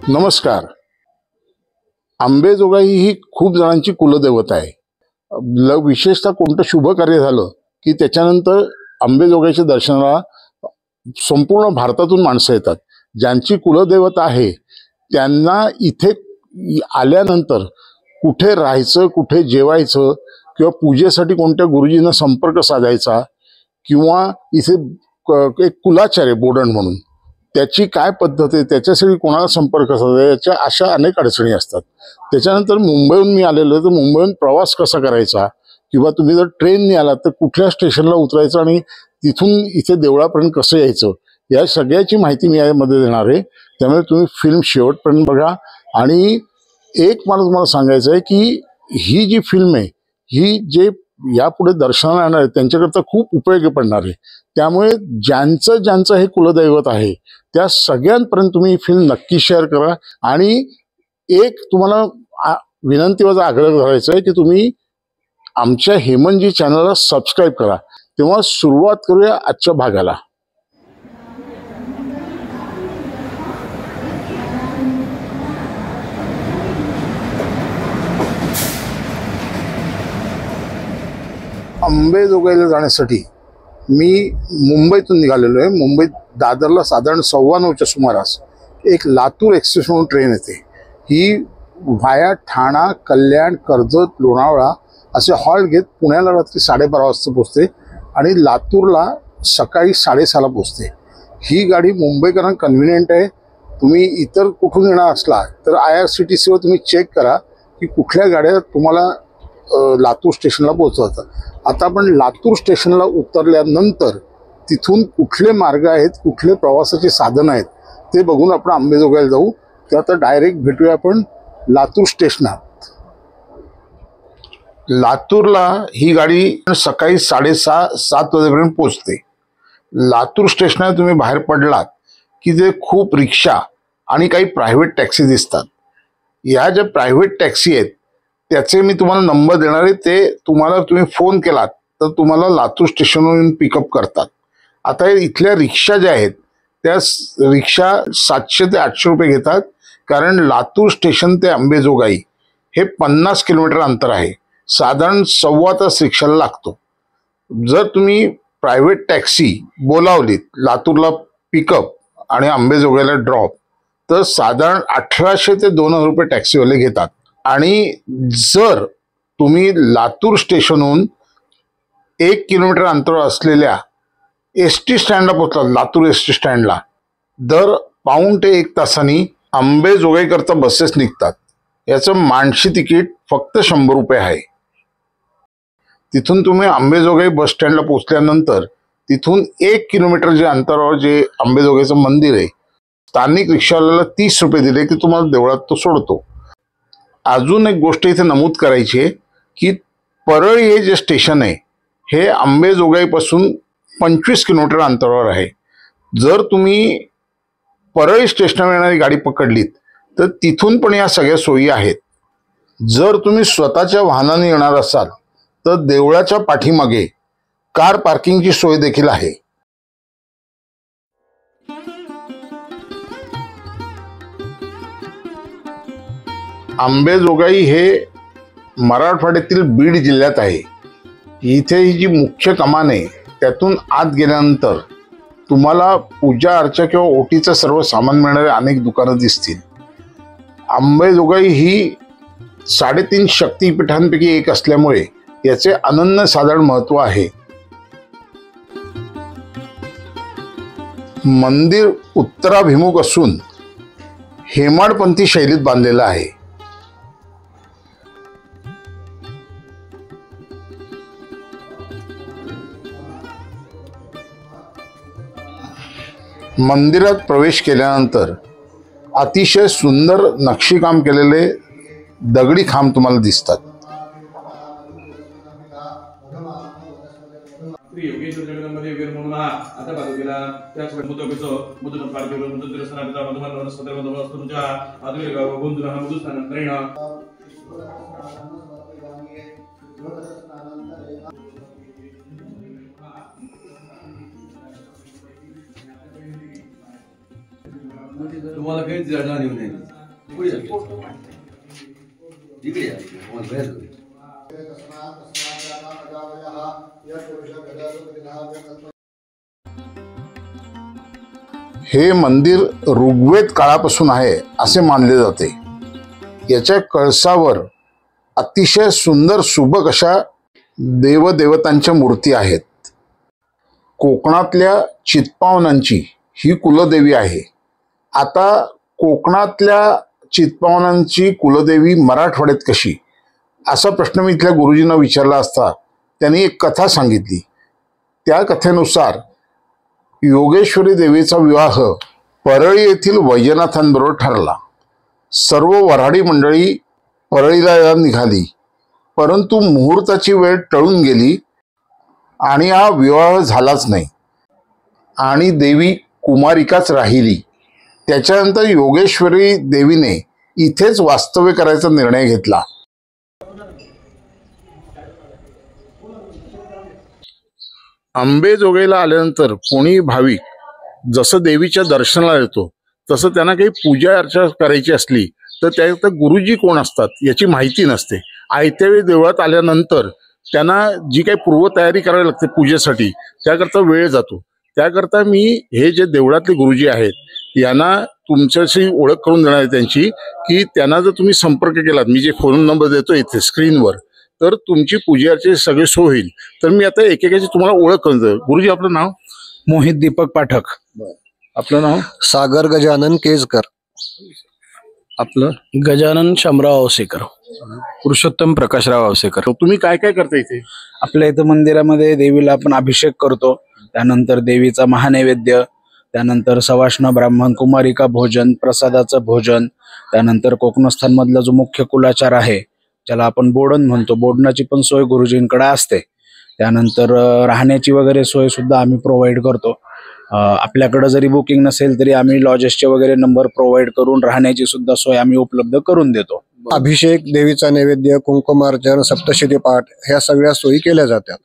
नमस्कार. अंबेजोगाई ही खूप जणांची कुलदैवत आहे. विशेषतः कोणतं शुभ कार्य झालं की त्याच्यानंतर अंबेजोगाईच्या दर्शनाला संपूर्ण भारतातून माणसं येतात. ज्यांची कुलदैवत आहे त्यांना इथे आल्यानंतर कुठे राहायचं, कुठे जेवायचं किंवा पूजेसाठी कोणत्या गुरुजींना संपर्क साधायचा किंवा इथे एक कुलाचार्य बोडण म्हणून त्याची काय पद्धत आहे, त्याच्यासाठी कोणाला संपर्क साधायचा, याच्या अशा अनेक अडचणी असतात. त्याच्यानंतर मुंबईहून मी आलेलो आहे, तर मुंबईहून प्रवास कसा करायचा किंवा तुम्ही जर ट्रेनने आलात तर कुठल्या स्टेशनला उतरायचं आणि तिथून इथे देवळापर्यंत कसं यायचं, या सगळ्याची माहिती मी यामध्ये देणार आहे. त्यामुळे तुम्ही फिल्म शेवटपर्यंत बघा. आणि एक मला तुम्हाला सांगायचं आहे की ही जी फिल्म आहे ही जे यापुढे दर्शनाला येणार आहे त्यांच्याकरता खूप उपयोगी पडणार आहे. त्यामुळे ज्यांचं हे कुलदैवत आहे त्या सगळ्यांपर्यंत तुम्ही ही फिल्म नक्की शेअर करा. आणि एक तुम्हाला विनंती माझा आग्रह करायचा आहे की तुम्ही आमच्या हेमंतजी चॅनलला सबस्क्राईब करा. तेव्हा सुरुवात करूया आजच्या भागाला. अंबेजोगाईला जाण्यासाठी मी मुंबईतून निघालेलो आहे. मुंबईत दादरला साधारण 9:15च्या सुमारास एक लातूर एक्सप्रेस म्हणून ट्रेन येते. ही व्हाया ठाणा, कल्याण, कर्जत, लोणावळा असे हॉल्ट घेत पुण्याला रात्री 12:30 वाजता पोचते आणि लातूरला सकाळी 6:30ला पोचते. ही गाडी मुंबईकरांना कन्व्हिनियंट आहे. तुम्ही इतर कुठून येणार असला तर IRCTCवर तुम्ही चेक करा की कुठल्या गाड्या तुम्हाला लातूर स्टेशनला पोहोचवतात. आता आपण लातूर स्टेशनला उतरल्यानंतर तिथून कुठले मार्ग आहेत, कुठले प्रवासाचे साधन आहेत ते बघून आपण अंबेजोगाईला जाऊ. तर आता डायरेक्ट भेटूया आपण लातूर स्टेशनात. लातूरला ही गाडी सकाळी 6:30-7 वाजेपर्यंत पोचते. लातूर स्टेशनात तुम्ही बाहेर पडलात की ते खूप रिक्षा आणि काही प्रायव्हेट टॅक्सी दिसतात. ह्या ज्या प्रायव्हेट टॅक्सी आहेत त्याचे मी तुम्हाला नंबर देणार आहे. ते तुम्ही फोन केलात तर तुम्हाला लातूर स्टेशनवरून पिकअप करतात. आता इथल्या रिक्षा ज्या आहेत त्या रिक्षा 700 ते 800 रुपये घेतात. कारण लातूर स्टेशन ते अंबेजोगाई हे 50 किलोमीटर अंतर आहे. साधारण 1.25 तास रिक्षाला लागतो. जर तुम्ही प्रायव्हेट टॅक्सी बोलावलीत लातूरला पिकअप आणि अंबेजोगाईला ड्रॉप तर साधारण 1800 ते 2000 रुपये टॅक्सीवाले घेतात. आणि जर तुम्ही लातूर स्टेशनहून 1 किलोमीटर अंतरावर असलेल्या ST स्टँडला पोहोचलात, लातूर ST स्टँडला, दर पाऊण ते 1 तासांनी अंबेजोगाईकरता बसेस निघतात. याचं मानशी तिकीट फक्त 100 रुपये आहे. तिथून तुम्ही अंबेजोगाई बस स्टँडला पोहोचल्यानंतर तिथून 1 किलोमीटर जे अंतरावर जे अंबेजोगाईचं मंदिर आहे, स्थानिक रिक्षावाल्याला 30 रुपये दिले की तुम्हाला देवळात तो सोडतो. अजून एक गोष्ट इथे नमूद करायची आहे की परळी हे जे स्टेशन आहे हे अंबेजोगाईपासून 25 किलोमीटर अंतरावर आहे. जर तुम्ही परळी स्टेशनवर येणारी गाडी पकडलीत तर तिथून पण या सगळ्या सोयी आहेत. जर तुम्ही स्वतःच्या वाहनाने येणार असाल तर देवळाच्या पाठीमागे कार पार्किंगची सोय देखील आहे. अंबेजोगाई हे मराठवाड्यातील बीड जिल्ह्यात आहे. इथे ही जी मुख्य कमान आहे त्यातून आत गेल्यानंतर तुम्हाला पूजा अर्चा किंवा ओटीचं सर्व सामान मिळणारे अनेक दुकानं दिसतील. अंबेजोगाई ही 3.5 शक्तिपीठांपैकी एक असल्यामुळे याचे अनन्यसाधारण महत्त्व आहे. मंदिर उत्तराभिमुख असून हेमाडपंथी शैलीत बांधलेलं आहे. मंदिरात प्रवेश केल्यानंतर अतिशय सुंदर नक्षीकाम केलेले दगडी खांब तुम्हाला दिसतात. तुम्हाला काही जळणार येऊ नये. पुढे या. इकडे या. तुम्हाला बाहेर जाऊ. हे मंदिर ऋग्वेद काळापासून आहे असे मानले जाते. याच्या कळसावर अतिशय सुंदर सुबक अशा देवदेवतांच्या मूर्ती आहेत. कोकणातल्या चित्पावनांची ही कुलदेवी आहे. आता कोकणातल्या चित्पावनांची कुलदेवी मराठवाड्यात कशी, असा प्रश्न मी इथल्या गुरुजींना विचारला असता त्यांनी एक कथा सांगितली. त्या कथेनुसार योगेश्वरी देवीचा विवाह परळी येथील वैजनाथांबरोबर ठरला. सर्व वऱ्हाडी मंडळी परळीला निघाली, परंतु मुहूर्ताची वेळ टळून गेली आणि हा विवाह झालाच नाही आणि देवी कुमारिकाच राहिली. त्याच्यानंतर योगेश्वरी देवीने इथेच वास्तव्य करायचा निर्णय घेतला. अंबेजोगाईला आल्यानंतर कोणी भाविक जसं देवीच्या दर्शनाला येतो तसं त्यांना काही पूजा अर्चा करायची असली तर त्यात गुरुजी कोण असतात याची माहिती नसते. आयत्या वेळी देवळात आल्यानंतर त्यांना जी काही पूर्वतयारी करावी लागते पूजेसाठी त्याकरता वेळ जातो. त्याकरता मी हे जे देवळातले गुरुजी आहेत यांना तुमच्याशी ओळख करून देणार आहे त्यांची, की त्यांना जर तुम्ही संपर्क केलात, मी जे फोन नंबर देतो इथे स्क्रीनवर, तर तुमची पूजेची सगळी सोय होईल. तर मी आता एकेकाची तुम्हाला ओळख करून देतो. गुरुजी आपलं नाव? मोहित दीपक पाठक. आपलं नाव? सागर गजानन केजकर. आपलं? गजानन शामराव आवसेकर. पुरुषोत्तम प्रकाशराव आवसेकर. तुम्ही काय काय करता इथे? आपल्या इथं मंदिरामध्ये देवीला आपण अभिषेक करतो, त्यानंतर देवीचा महानैवेद्य, त्यानंतर सवाष्ण ब्राह्मण कुमारिका भोजन, प्रसादाचं भोजन, त्यानंतर कोकणस्थानमधला जो मुख्य कुलाचार आहे ज्याला आपण बोडण म्हणतो, बोडणाची पण सोय गुरुजींकडे असते. त्यानंतर राहण्याची वगैरे सोय सुद्धा आम्ही प्रोव्हाइड करतो. आपल्याकडे जरी बुकिंग नसेल तरी आम्ही लॉजेसचे वगैरे नंबर प्रोव्हाइड करून राहण्याची सुद्धा सोय आम्ही उपलब्ध करून देतो. अभिषेक, देवीचा नैवेद्य, कुंकुमार्चन, सप्तशती पाठ ह्या सगळ्या सोयी केल्या जातात.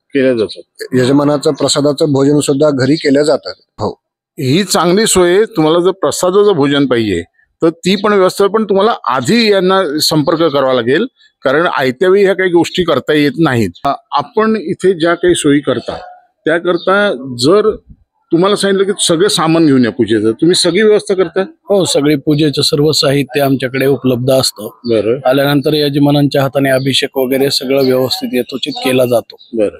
यजमानाचं प्रसादाचं भोजन सुद्धा घरी केलं जातं. हो, ही चांगली सोय. तुम्हाला जर प्रसादाचं भोजन पाहिजे तर ती पण व्यवस्था, पण तुम्हाला आधी यांना संपर्क करावा लागेल, कारण आयत्या वेळी ह्या काही गोष्टी करता येत नाहीत. आपण इथे ज्या काही सोयी करता त्याकरता जर तुम्हाला सांगितलं की सगळे सामान घेऊन या पूजेचं, तुम्ही सगळी व्यवस्था करता? हो, सगळी पूजेचं सर्व साहित्य आमच्याकडे उपलब्ध असतं. बरं. आल्यानंतर यजमानांच्या हाताने अभिषेक वगैरे सगळं व्यवस्थित यथोचित केला जातो. बरं.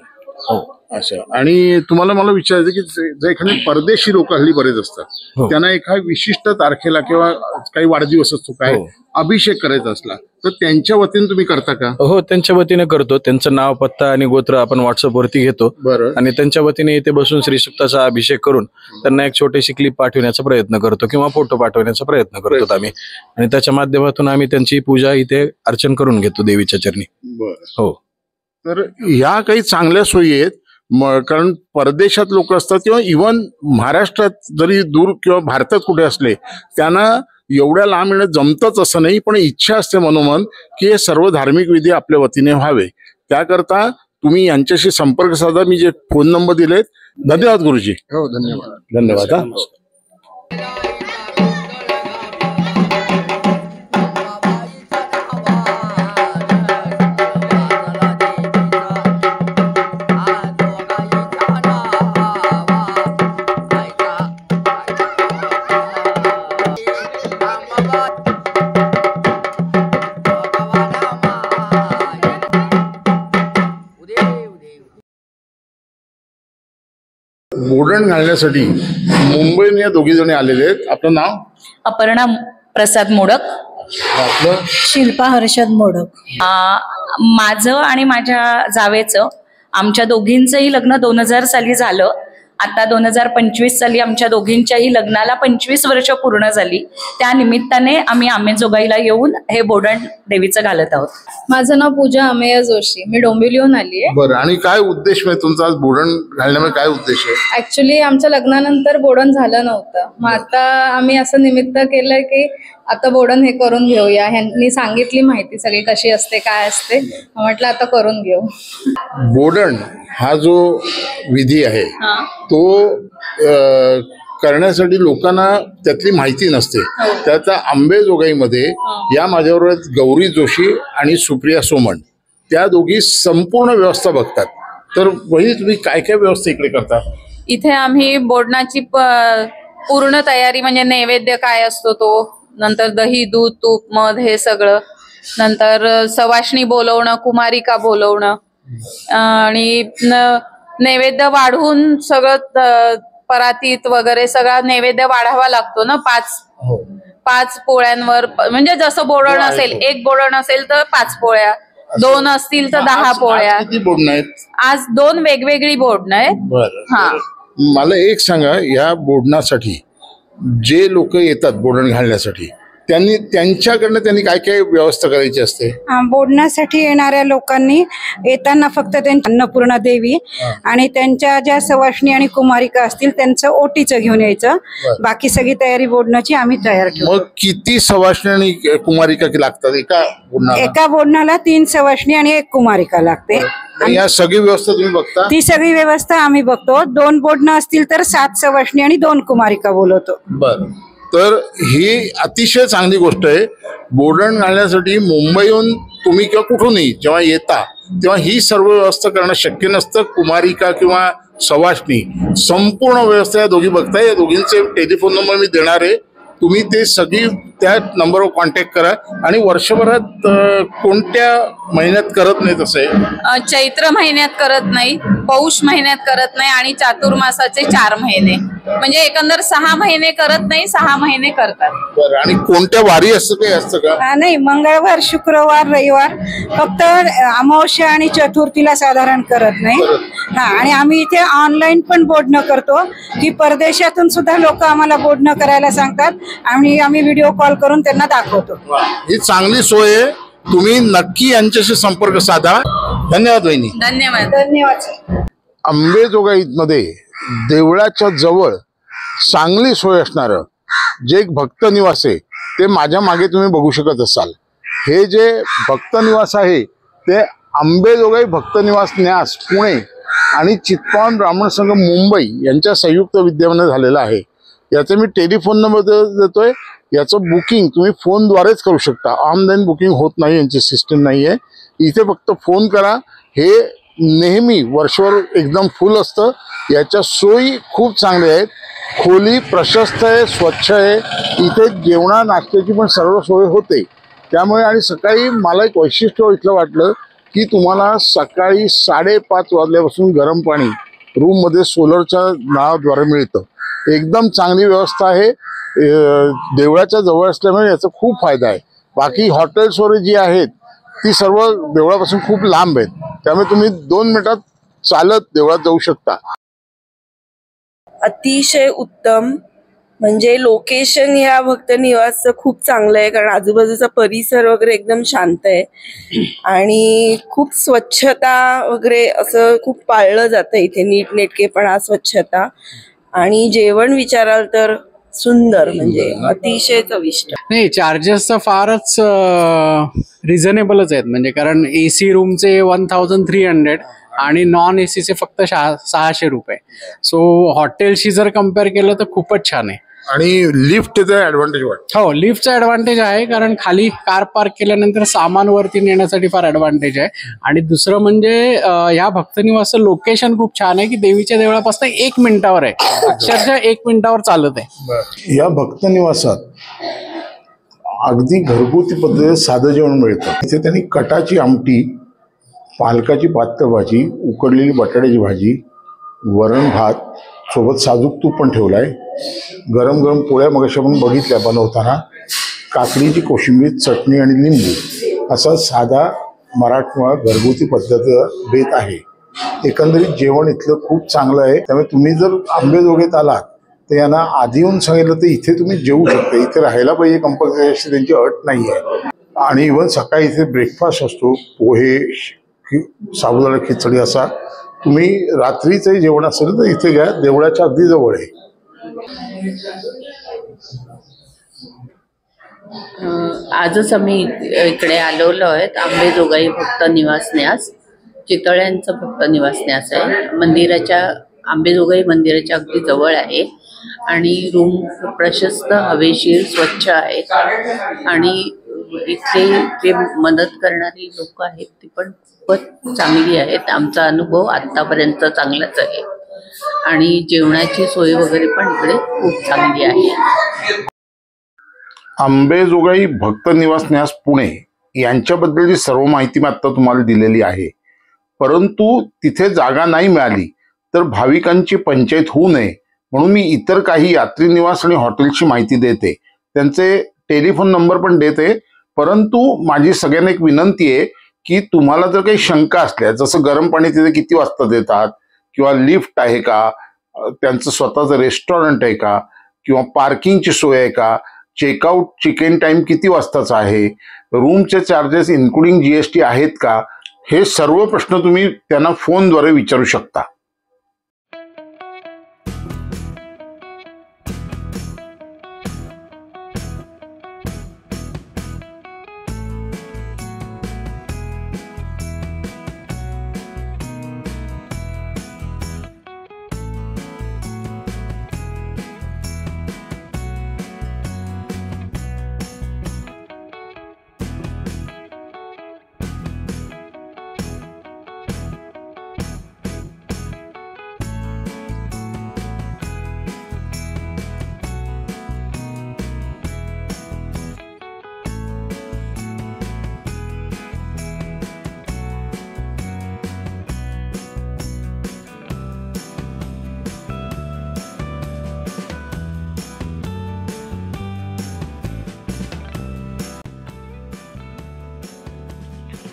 हो. अच्छा. आणि तुम्हाला मला विचारायचं की जे एखादे परदेशी लोक हल्ली बरेच असतात, त्यांना एका विशिष्ट तारखेला किंवा काही वाढदिवस असतो, काय अभिषेक करायचा असला तर त्यांच्या वतीने तुम्ही करता का? हो, त्यांच्या वतीने करतो. त्यांचं नाव, पत्ता आणि गोत्र आपण व्हॉट्सअप वरती घेतो. बरं. आणि त्यांच्या वतीने इथे बसून श्रीसुक्ताचा अभिषेक करून त्यांना एक छोटीशी क्लिप पाठवण्याचा प्रयत्न करतो किंवा फोटो पाठवण्याचा प्रयत्न करतो आम्ही, आणि त्याच्या माध्यमातून आम्ही त्यांची पूजा इथे अर्चन करून घेतो देवीच्या चरणी. हो. तर ह्या काही चांगल्या सोयी आहेत. कारण परदेशात लोक असतात किंवा इव्हन महाराष्ट्रात जरी दूर किंवा भारतात कुठे असले त्यांना एवढ्या लांब येणं जमतच असं नाही, पण इच्छा असते मनोमन की हे सर्व धार्मिक विधी आपल्या वतीने व्हावे. त्याकरता तुम्ही यांच्याशी संपर्क साधा. मी जे फोन नंबर दिलेत. धन्यवाद गुरुजी. हो, धन्यवाद. धन्यवाद. बोडण घालण्यासाठी मुंबईने या दोघी जणी आलेले आहेत. आपलं नाव? अपर्णा प्रसाद मोडक. आपलं? शिल्पा हर्षद मोडक. माझं आणि माझ्या जावेचं, आमच्या दोघींचंही लग्न 2000 साली झालं. आता 2025 साली आमच्या दोघींच्याही लग्नाला 25 वर्ष पूर्ण झाली. त्या निमित्ताने आम्ही आंबेजोगाईला येऊन हे बोडण देवीचं घालत आहोत. माझं नाव पूजा अमेय जोशी. मी डोंबिवलीहून आली आहे. बरं. आणि काय उद्देश म्हणजे तुमचा आज बोडण घालण्यामध्ये काय उद्देश आहे? ऍक्च्युली आमच्या लग्नानंतर बोडण झालं नव्हतं, मग आता आम्ही असं निमित्त केलंय की आता बोडण हे करून घेऊया. ह्यांनी सांगितली माहिती सगळी कशी असते, काय असते, म्हटलं आता करून घेऊ. बोडण हा जो विधी आहे तो करण्यासाठी लोकांना त्यातली माहिती नसते. त्याचा अंबेजोगाईमध्ये या माझ्याबरोबर आहेत गौरी जोशी आणि सुप्रिया सोमण, त्या दोघी संपूर्ण व्यवस्था बघतात. तर वही तुम्ही काय काय व्यवस्था इकडे करता? इथे आम्ही बोडणाची पूर्ण तयारी म्हणजे नैवेद्य काय असतो तो, नंतर दही दूध तूप मध हे सगळं, नंतर सवाष्णी बोलवणं, कुमारिका बोलवणं आणि नैवेद्य वाढवून सगळं परातीत वगैरे सगळा नैवेद्य वाढावा लागतो ना. 5 पोळ्यांवर म्हणजे जसं बोडण असेल, 1 बोडण असेल तर 5 पोळ्या, 2 असतील तर 10 पोळ्या. किती बोडणं आहेत? आज 2 वेगवेगळी बोडणं आहेत. बरं. हा, मला एक सांगा, या बोडणासाठी जे लोक येतात बोडण घालण्यासाठी त्यांच्याकडनं त्यांनी काय काय व्यवस्था करायची असते? बोडण्यासाठी येणाऱ्या लोकांनी येताना फक्त त्यांची अन्नपूर्णा देवी आणि त्यांच्या ज्या सवाष्णी आणि कुमारिका असतील त्यांचं ओटीचं घेऊन यायचं. बाकी सगळी तयारी बोडण्याची आम्ही तयार ठेवू. मग किती सवाष्णी आणि कुमारिका लागतात एका बोडणाला? एका बोडणाला 3 सवाष्णी आणि 1 कुमारिका लागते. या सगळी व्यवस्था तुम्ही बघता? ती सगळी व्यवस्था आम्ही बघतो. 2 बोडणं असतील तर 7 सवाष्णी आणि 2 कुमारिका बोलवतो. बर. तर ही अतिशय चांगली गोष्ट आहे. बोडण घालण्यासाठी मुंबईहून तुम्ही किंवा कुठूनही जेव्हा येता तेव्हा ही सर्व व्यवस्था करणं शक्य नसतं. कुमारिका किंवा सवाष्णी संपूर्ण व्यवस्था या दोघी बघताय. या दोघींचे टेलिफोन नंबर मी देणार आहे. तुम्ही ते सगळी त्या नंबरवर कॉन्टॅक्ट करा. आणि वर्षभरात कोणत्या महिन्यात करत नाही तसे? चैत्र महिन्यात करत नाही, पौष महिन्यात करत नाही आणि चातुर्मासाचे 4 महिने, म्हणजे एकंदर 6 महिने करत नाही, 6 महिने करतात. बरं. आणि कोणत्या वारी असतं काही असतं का? नाही, मंगळवार शुक्रवार रविवार, फक्त अमावस्या आणि चतुर्थीला साधारण करत नाही. आणि आम्ही इथे ऑनलाईन पण बोडणं करतो की परदेशातून सुद्धा लोक आम्हाला बोडणं करायला सांगतात आणि आम्ही व्हिडिओ कॉल करून त्यांना दाखवतो. ही चांगली सोय आहे. तुम्ही नक्की यांच्याशी संपर्क साधा. धन्यवाद वहिनी. धन्यवाद. धन्यवाद. अंबेजोगाईमध्ये देवळाच्या जवळ चांगली सोय असणारं जे एक भक्त निवास आहे ते माझ्या मागे तुम्ही बघू शकत असाल. हे जे भक्त निवास आहे ते अंबेजोगाई भक्त निवास न्यास पुणे आणि चित्पावन ब्राह्मण संघ मुंबई यांच्या संयुक्त विद्यमाने झालेलं आहे. याचे मी टेलिफोन नंबर देतोय. याचं बुकिंग तुम्ही फोनद्वारेच करू शकता. ऑनलाईन बुकिंग होत नाही, यांची सिस्टम नाही आहे. इथे फक्त फोन करा. हे नेहमी वर्षभर एकदम फुल असतं. याच्या सोयी खूप चांगल्या आहेत. खोली प्रशस्त आहे, स्वच्छ आहे. इथे जेवणा नाश्त्याची पण सर्व सोय होते. त्यामुळे आणि सकाळी मला एक वैशिष्ट्य इथलं वाटलं की तुम्हाला सकाळी 5:30 वाजल्यापासून गरम पाणी रूममध्ये सोलरच्या नळाद्वारे मिळतं. एकदम चांगली व्यवस्था आहे. देवळाच्या जवळ असल्यामुळे याचा खूप फायदा आहे. बाकी हॉटेल्स वगैरे जी आहेत ती सर्व देवळापासून खूप लांब आहेत. त्यामुळे तुम्ही 2 मिनिटात चालत देवळात जाऊ शकता. अतिशय उत्तम, म्हणजे लोकेशन ह्या भक्त निवासचं खूप चांगलं आहे, कारण आजूबाजूचा परिसर वगैरे एकदम शांत आहे आणि खूप स्वच्छता वगैरे असं खूप पाळलं जातं इथे. नीटनेटकेपणा, स्वच्छता आणि जेवण विचाराल तर सुंदर, म्हणजे अतिशय चविष्ट. नाही, चार्जेस तर फारच रिझनेबलच आहेत, म्हणजे कारण AC रूमचे 1300 आणि नॉन ACचे फक्त 600 रुपये. सो हॉटेलशी जर कम्पेअर केलं तर खूपच छान आहे. आणि लिफ्टचा ऍडव्हान्टेज वाटतं? हो, लिफ्टचा ऍडव्हान्टेज आहे, कारण खाली कार पार्क केल्यानंतर सामान वरती नेण्यासाठी फार ऍडव्हान्टेज आहे. आणि दुसरं म्हणजे ह्या भक्तनिवासचं लोकेशन खूप छान आहे की देवीच्या देवळापासून 1 मिनिटावर आहे, अक्षरशः 1 मिनिटावर चालत आहे. या भक्तनिवासात अगदी घरगुती पद्धतीने साधं जेवण मिळतं. इथे त्यांनी कटाची आमटी, पालकाची पातळ भाजी, उकडलेली बटाट्याची भाजी, वरण भात, सोबत साजूक तूप पण ठेवलाय. गरम गरम पोळ्या मगाशी आपण बघितल्या बनवताना. काकडीची कोशिंबीर, चटणी आणि लिंबू असा साधा मराठमोळा घरगुती पद्धतीचा बेत आहे. एकंदरीत जेवण इथलं खूप चांगलं आहे. त्यामुळे तुम्ही जर अंबेजोगाईत आलात तर यांना आधी येऊन सांगितलं तर इथे तुम्ही जेवू शकता. इथे राहायला पाहिजे कंपल्सरी अशी त्यांची अट नाही आहे. आणि इव्हन सकाळी इथे ब्रेकफास्ट असतो, पोहे, साबुदाणा खिचडी असा. तुम्ही रात्रीचंही जेवण असेल तर इथे घ्या, देवळाच्या अगदी जवळ आहे. आजच आम्ही इकडे आलेलो आहेत. अंबेजोगाई भक्त निवास न्यास, चितळ्यांचं भक्त निवास न्यास आहे. मंदिराच्या, अंबेजोगाई मंदिराच्या अगदी जवळ आहे. आणि रूम प्रशस्त, हवेशीर, स्वच्छ आहेत आणि इथले जे मदत करणारी लोक आहेत ती पण खूपच चांगली आहेत. आमचा अनुभव आत्तापर्यंत चांगलाच आहे आणि जेवणाची सोय वगैरे पण इकडे खूप चांगली आहे. अंबेजोगाई भक्त निवास न्यास पुणे यांच्याबद्दलची सर्व माहिती मी आता तुम्हाला दिलेली आहे. परंतु तिथे जागा नाही मिळाली तर भाविकांची पंचायत होऊ नये म्हणून मी इतर काही यात्री निवास आणि हॉटेलची माहिती देते, त्यांचे टेलिफोन नंबर पण देते. परंतु माझी सगळ्यांना एक विनंती आहे की तुम्हाला जर काही शंका असल्या, जसं गरम पाणी तिथे किती वाजता देतात, किंवा लिफ्ट आहे का, त्यांचं स्वतःचं रेस्टॉरंट आहे का, किंवा पार्किंगची सोय आहे का, चेकआउट चेक-इन टाइम किती वाजताचा आहे, रूमचे चार्जेस इन्क्लुडिंग GST आहेत का, हे सर्व प्रश्न तुम्ही त्यांना फोनद्वारे विचारू शकता.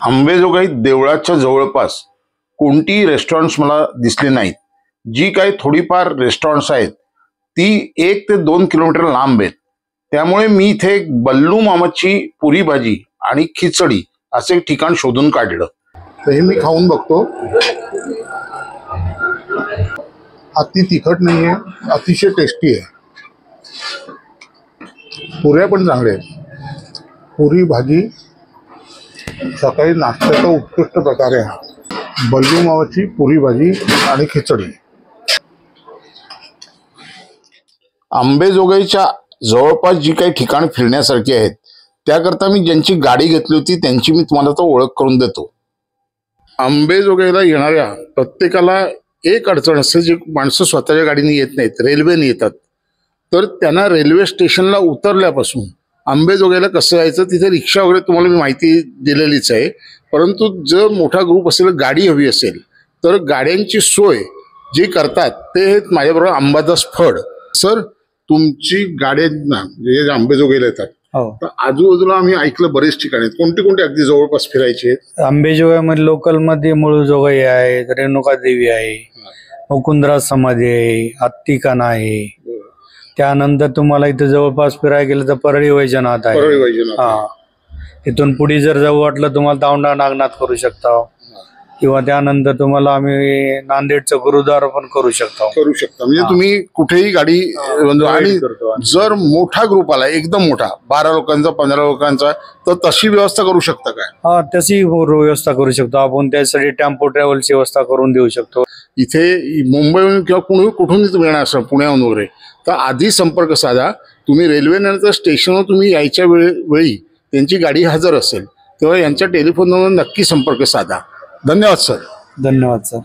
अंबेजोगाई देवळाच्या जवळपास कोणतीही रेस्टॉरंट्स मला दिसले नाहीत. जी काही थोडीफार रेस्टॉरंट्स आहेत ती 1 ते 2 किलोमीटर लांब आहेत. त्यामुळे मी इथे एक बल्लू मामाची पुरी भाजी आणि खिचडी असे एक ठिकाण शोधून काढलं. तर हे मी खाऊन बघतो. अति तिखट नाहीये, अतिशय टेस्टी आहे. पुऱ्या पण चांगल्या आहेत. पुरी भाजी सकाळी नाश्त्याचा उत्कृष्ट प्रकार आहे. बल्लू मावाची पुरी भाजी आणि खिचडी. अंबेजोगाईच्या जवळपास जी काही ठिकाण फिरण्यासारखी आहेत त्याकरता मी ज्यांची गाडी घेतली होती त्यांची मी तुम्हाला तो ओळख करून देतो. अंबेजोगाईला येणाऱ्या प्रत्येकाला एक अडचण असते, जी माणसं स्वतःच्या गाडीने येत नाहीत, रेल्वेने येतात. तर त्यांना रेल्वे स्टेशनला उतरल्यापासून अंबेजोगाईला कसं जायचं, तिथे रिक्षा वगैरे तुम्हाला मी माहिती दिलेलीच आहे. परंतु जर मोठा ग्रुप असेल, गाडी हवी असेल तर गाड्यांची सोय जी करतात ते आहेत माझ्याबरोबर अंबादास फड सर. तुमची गाड्यांना जे अंबेजोगाईला येतात तर आजूबाजूला आम्ही ऐकलं बरेच ठिकाणी आहेत, कोणते कोणते अगदी जवळपास फिरायचे आहेत? अंबेजोगाईमध्ये लोकलमध्ये मुळजोगाई आहे, रेणुका देवी आहे, मुकुंदराज समाधी आहे, हत्तीखाना आहे. त्यानंतर तुम्हाला इथे जवळपास फिरायला गेलं तर परळी वैजनाथ आहे. हा, तिथून पुढे जर जाऊ वाटलं तुम्हाला औंढा नागनाथ करू शकता, किंवा त्यानंतर तुम्हाला आम्ही नांदेडचं गुरुद्वारा पण करू शकता. म्हणजे तुम्ही कुठेही गाडी. आणि जर मोठा ग्रुप आला, एकदम मोठा, 12 लोकांचा 15 लोकांचा, तर तशी व्यवस्था करू शकता काय? हा, तशी व्यवस्था करू शकतो आपण. त्यासाठी टेम्पो ट्रॅव्हलची व्यवस्था करून देऊ शकतो. इथे मुंबईहून किंवा कुठून तुम्ही येणार असाल, पुण्याहून वगैरे, तर आधी संपर्क साधा. तुम्ही रेल्वेनंतर स्टेशनवर तुम्ही यायच्या वेळी त्यांची गाडी हजर असेल तेव्हा यांच्या टेलिफोनवर नक्की संपर्क साधा. धन्यवाद सर. धन्यवाद सर.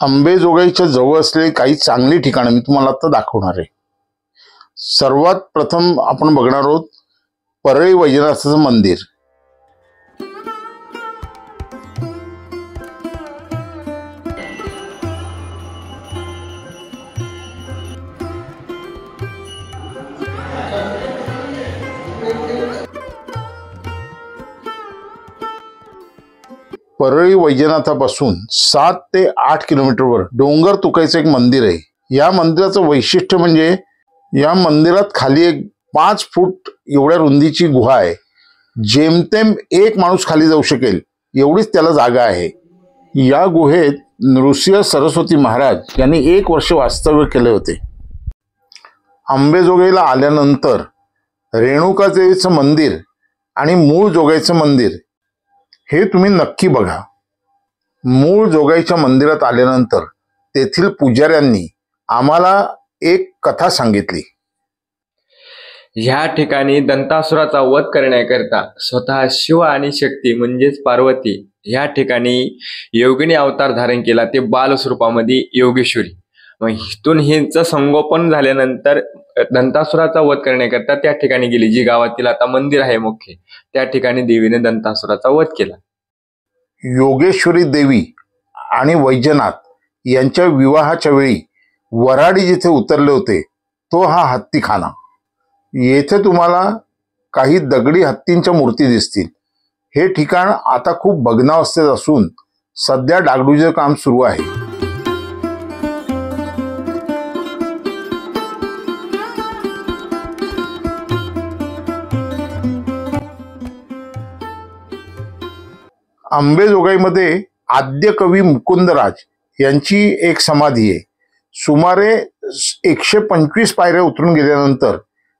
अंबेजोगाईच्या जवळ असलेली काही चांगली ठिकाणं मी तुम्हाला आता दाखवणार आहे. सर्वात प्रथम आपण बघणार आहोत परळी वैजनाथाचं मंदिर. परळी वैजनाथापासून 7 ते 8 किलोमीटरवर डोंगर तुकाईचं एक मंदिर आहे. या मंदिराचं वैशिष्ट्य म्हणजे या मंदिरात खाली एक 5 फूट एवढ्या रुंदीची गुहा आहे. जेमतेम एक माणूस खाली जाऊ शकेल एवढीच त्याला जागा आहे. या गुहेत नृसिंह सरस्वती महाराज यांनी 1 वर्ष वास्तव्य केले होते. अंबेजोगाईला आल्यानंतर रेणुकादेवीचं मंदिर आणि मूळ जोगाईचं मंदिर हे तुम्ही नक्की बघा. मूळ जोगाईच्या मंदिरात आल्यानंतर तेथील पुजाऱ्यांनी आम्हाला एक कथा सांगितली. ह्या ठिकाणी दंतासुराचा वध करण्याकरता स्वतः शिव आणि शक्ती म्हणजेच पार्वती ह्या ठिकाणी योगिनी अवतार धारण केला, ते बालस्वरूपामध्ये योगेश्वरी. मग इथून हिचं संगोपन झाल्यानंतर दंतासुराचा वध करण्याकरता त्या ठिकाणी गेली, जी गावातील आता मंदिर आहे मुख्य, त्या ठिकाणी देवीने दंतासुराचा वध केला. योगेश्वरी देवी आणि वैजनाथ यांच्या विवाहाच्या वेळी वराडी जिथे उतरले होते तो हा हत्तीखाना. येथे तुम्हाला काही दगडी हत्तींच्या मूर्ती दिसतील. हे ठिकाण आता खूप भग्नावस्थेत असून सध्या डागडुजीचं काम सुरू आहे. अंबेजोगाईमध्ये आद्य कवी मुकुंदराज यांची एक समाधी आहे. सुमारे 125 पायऱ्या उतरून गेल्यानंतर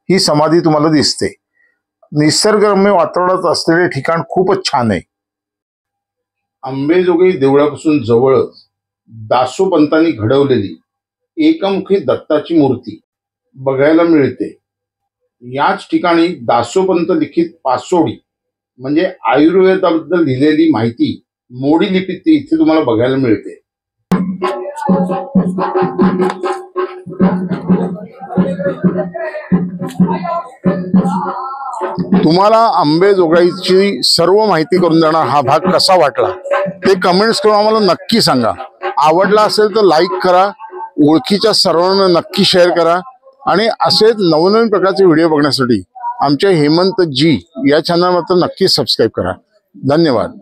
ही समाधी तुम्हाला दिसते. निसर्गरम्य वातावरणात असलेले ठिकाण खूपच छान आहे. अंबेजोगाई देवळापासून जवळच दासोपंतांनी घडवलेली एकमुखी दत्ताची मूर्ती बघायला मिळते. याच ठिकाणी दासोपंत लिखित पासोडी म्हणजे आयुर्वेदाबद्दल लिहिलेली माहिती मोडी लिपीत इथे तुम्हाला बघायला मिळते. तुम्हाला अंबेजोगाईची सर्व माहिती करून देणार हा भाग कसा वाटला ते कमेंट्स करून आम्हाला नक्की सांगा. आवडला असेल तर लाईक करा, ओळखीच्या सर्वांना नक्की शेअर करा आणि असेच नवनवीन प्रकारचे व्हिडिओ बघण्यासाठी आमच्या हेमंत जी या चॅनल मात्र नक्की सबस्क्राईब करा. धन्यवाद.